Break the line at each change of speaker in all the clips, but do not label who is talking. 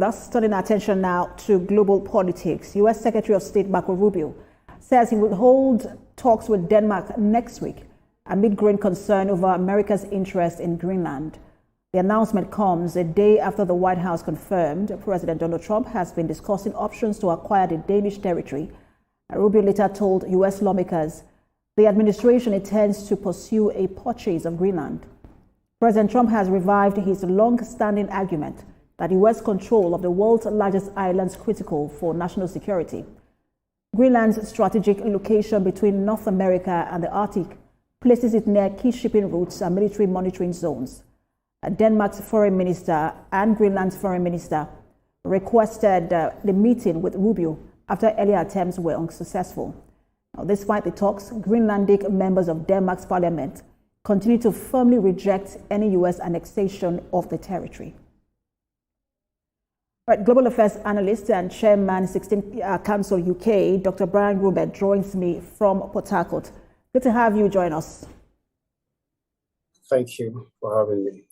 Thus, turning our attention now to global politics. U.S. Secretary of State Marco Rubio says he will hold talks with Denmark next week amid growing concern over America's interest in Greenland. The announcement comes a day after the White House confirmed President Donald Trump has been discussing options to acquire the Danish territory. Rubio later told U.S. lawmakers the administration intends to pursue a purchase of Greenland. President Trump has revived his long-standing argument that U.S. control of the world's largest island is critical for national security. Greenland's strategic location between North America and the Arctic places it near key shipping routes and military monitoring zones. Denmark's foreign minister and Greenland's foreign minister requested the meeting with Rubio after earlier attempts were unsuccessful. Now, despite the talks, Greenlandic members of Denmark's parliament continue to firmly reject any U.S. annexation of the territory. Global Affairs Analyst and Chairman 16th Council UK, Dr. Brian Rubio, joins me from Port Harcourt. Good to have you join us.
Thank you for having me.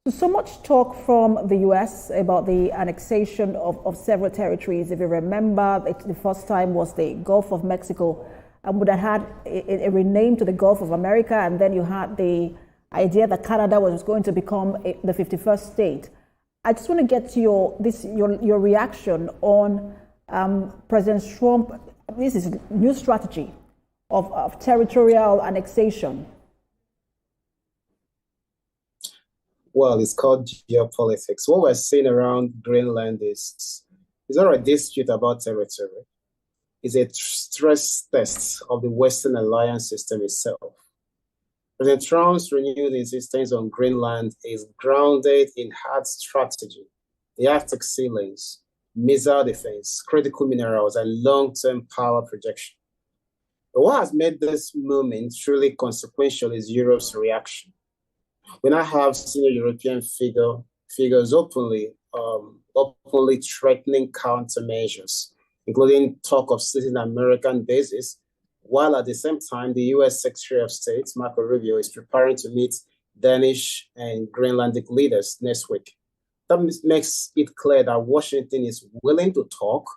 So much talk from the U.S. about the annexation of several territories. If you remember, the first time was the Gulf of Mexico, and would have had a rename to the Gulf of America, and then you had the idea that Canada was going to become the 51st state. I just want to get to your reaction on President Trump. This is new strategy of territorial annexation.
Well, it's called geopolitics. What we're seeing around Greenland is not a dispute about territory. It's a stress test of the Western alliance system itself. President Trump's renewed insistence on Greenland is grounded in hard strategy, the Arctic sea lanes, missile defense, critical minerals, and long-term power projection. But what has made this moment truly consequential is Europe's reaction. We now have senior European figures openly threatening countermeasures, including talk of seizing American bases, while at the same time, the U.S. Secretary of State, Marco Rubio, is preparing to meet Danish and Greenlandic leaders next week. That makes it clear that Washington is willing to talk,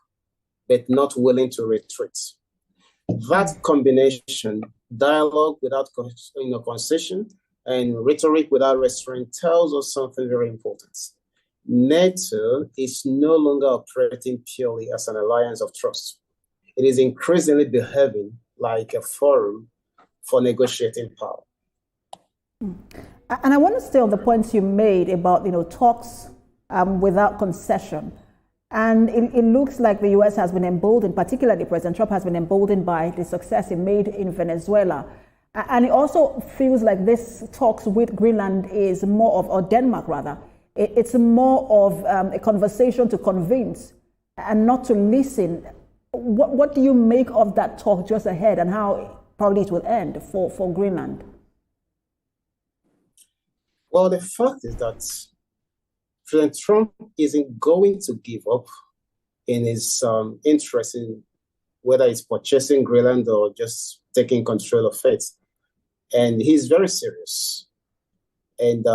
but not willing to retreat. That combination, dialogue without concession, and rhetoric without restraint, tells us something very important. NATO is no longer operating purely as an alliance of trust. It is increasingly behaving like a forum for negotiating power.
And I want to stay on the points you made about talks without concession. And it looks like the U.S. has been emboldened, particularly President Trump has been emboldened by the success he made in Venezuela. And it also feels like this talks with Greenland is more of, or Denmark rather, it's more of a conversation to convince and not to listen. What do you make of that talk just ahead and how probably it will end for Greenland?
Well, the fact is that President Trump isn't going to give up in his interest in whether it's purchasing Greenland or just taking control of it. And he's very serious. And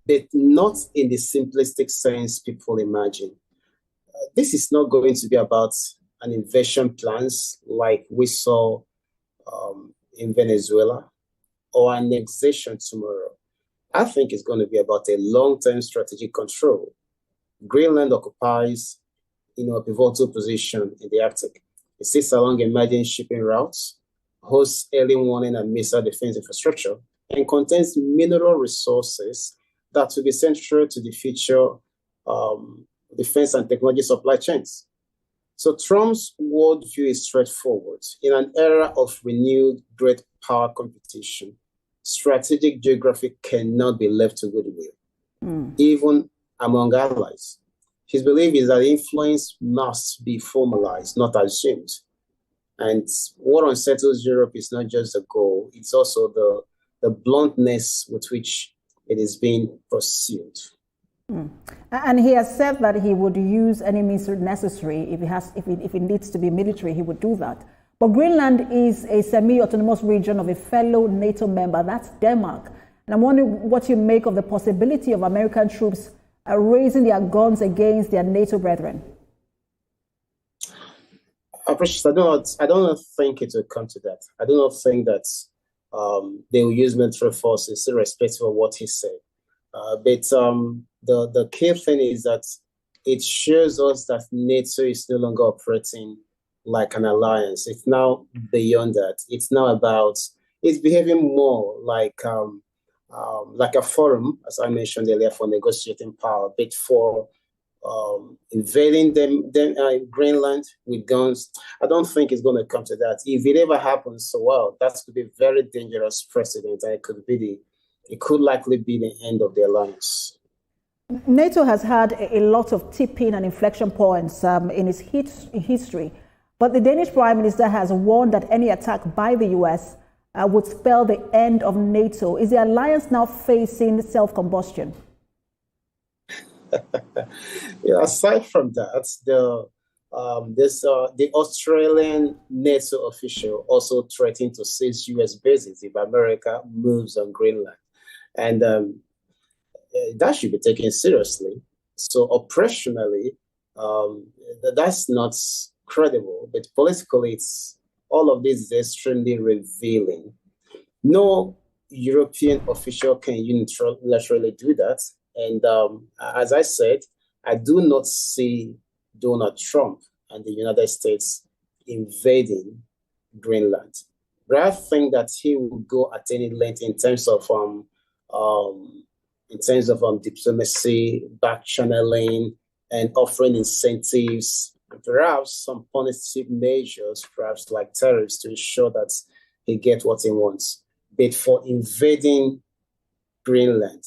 but not in the simplistic sense people imagine. This is not going to be about an invasion plans like we saw in Venezuela or annexation tomorrow. I think it's going to be about a long-term strategic control. Greenland occupies, a pivotal position in the Arctic. It sits along emerging shipping routes, hosts early warning and missile defense infrastructure, and contains mineral resources that will be central to the future defense and technology supply chains. So Trump's worldview is straightforward. In an era of renewed great power competition, strategic geography cannot be left to goodwill, even among allies. His belief is that influence must be formalized, not assumed. And what unsettles Europe is not just the goal, it's also the bluntness with which it is being pursued.
And he has said that he would use any means necessary if it needs to be military, he would do that. But Greenland is a semi-autonomous region of a fellow NATO member, that's Denmark. And I'm wondering what you make of the possibility of American troops raising their guns against their NATO brethren.
I don't think it will come to that. I do not think that they will use military forces irrespective of what he said. But the key thing is that it shows us that NATO is no longer operating like an alliance. It's now beyond that. It's behaving more like a forum, as I mentioned earlier, for negotiating power, but for invading Greenland with guns. I don't think it's going to come to that. If it ever happens, so well, that could be a very dangerous precedent, and it could likely be the end of the alliance.
NATO has had a lot of tipping and inflection points in its history, but the Danish Prime Minister has warned that any attack by the US would spell the end of NATO. Is the alliance now facing self-combustion?
Yeah, aside from that, the Australian NATO official also threatened to seize US bases if America moves on Greenland. And that should be taken seriously. So operationally, that's not credible, but politically, all of this is extremely revealing. No European official can unilaterally do that. And as I said, I do not see Donald Trump and the United States invading Greenland. But I think that he will go at any length in terms of diplomacy, back channeling, and offering incentives, perhaps some punitive measures, perhaps like tariffs, to ensure that he gets what he wants. But for invading Greenland,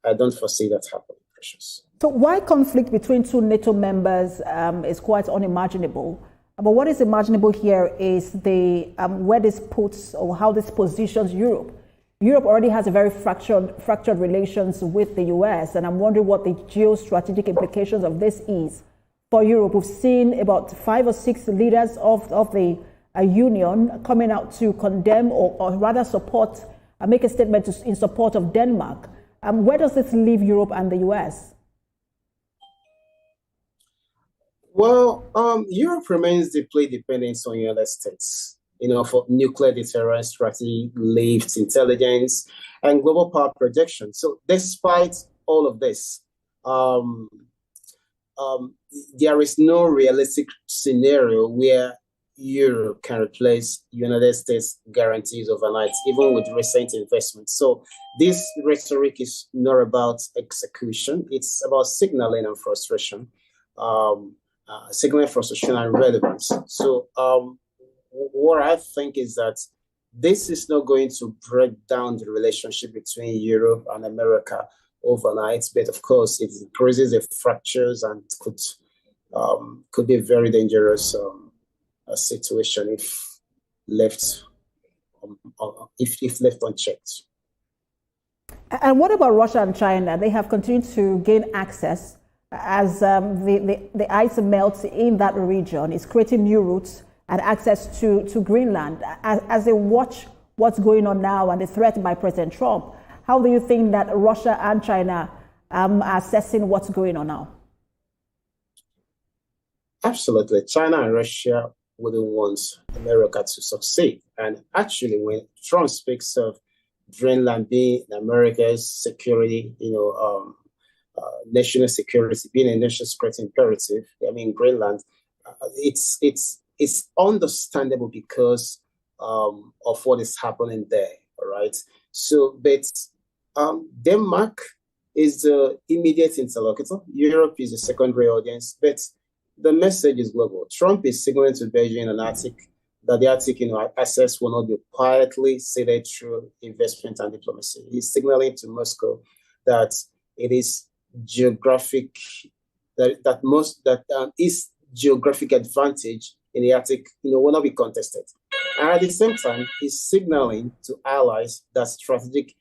I don't foresee that happening, Precious.
So why conflict between two NATO members is quite unimaginable. But what is imaginable here is where this puts or how this positions Europe. Europe already has a very fractured relations with the US, and I'm wondering what the geostrategic implications of this is for Europe. We've seen about 5 or 6 leaders of the union coming out to condemn or rather support, make a statement in support of Denmark. Where does this leave Europe and the US?
Well, Europe remains deeply dependent on the United States, for nuclear deterrence strategy, lift, intelligence, and global power projection. So despite all of this, there is no realistic scenario where Europe can replace United States guarantees overnight, even with recent investments. So this rhetoric is not about execution. It's about signaling and frustration, and relevance. So what I think is that this is not going to break down the relationship between Europe and America overnight, but of course it increases the fractures and could be a very dangerous situation if left unchecked.
And what about Russia and China? They have continued to gain access as the ice melts in that region. It's creating new routes and access to Greenland. As they watch what's going on now and the threat by President Trump, how do you think that Russia and China are assessing what's going on now?
Absolutely. China and Russia wouldn't want America to succeed. And actually, when Trump speaks of Greenland being America's security, national security, being a national security imperative, Greenland, it's understandable because of what is happening there, all right? So, but Denmark is the immediate interlocutor. Europe is a secondary audience, but the message is global. Trump is signaling to Beijing and that the Arctic, access will not be quietly ceded through investment and diplomacy. He's signaling to Moscow that it is geographic, is geographic advantage in the Arctic, will not be contested. And at the same time, he's signaling to allies that strategic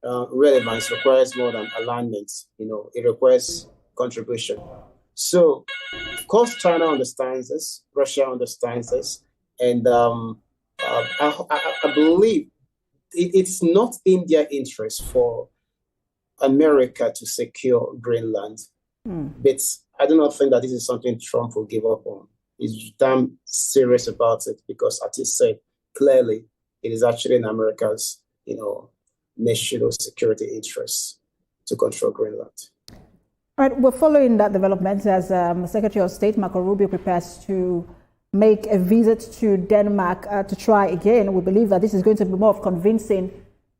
relevance requires more than alignment. It requires contribution. So, of course, China understands this, Russia understands this, and I believe it's not in their interest for America to secure Greenland. But I do not think that this is something Trump will give up on. He's damn serious about it because, as he said, clearly it is actually in America's, national security interests to control Greenland.
All right, we're following that development as Secretary of State Marco Rubio prepares to make a visit to Denmark to try again. We believe that this is going to be more of convincing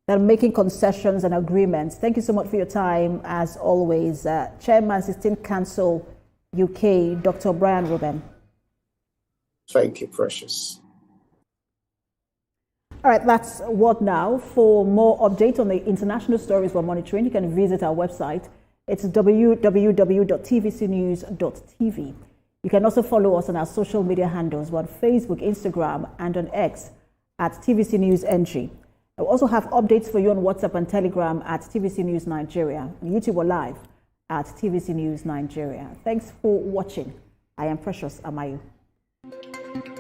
than making concessions and agreements. Thank you so much for your time, as always. Chairman, 16th Council UK, Dr. Brian Ruben.
Thank you, Precious.
All right, that's what now. For more updates on the international stories we're monitoring, you can visit our website. It's www.tvcnews.tv. You can also follow us on our social media handles. We're on Facebook, Instagram, and on X at TVC News NG. I also have updates for you on WhatsApp and Telegram at TVC News Nigeria. On YouTube or live at TVC News Nigeria. Thanks for watching. I am Precious Amayu.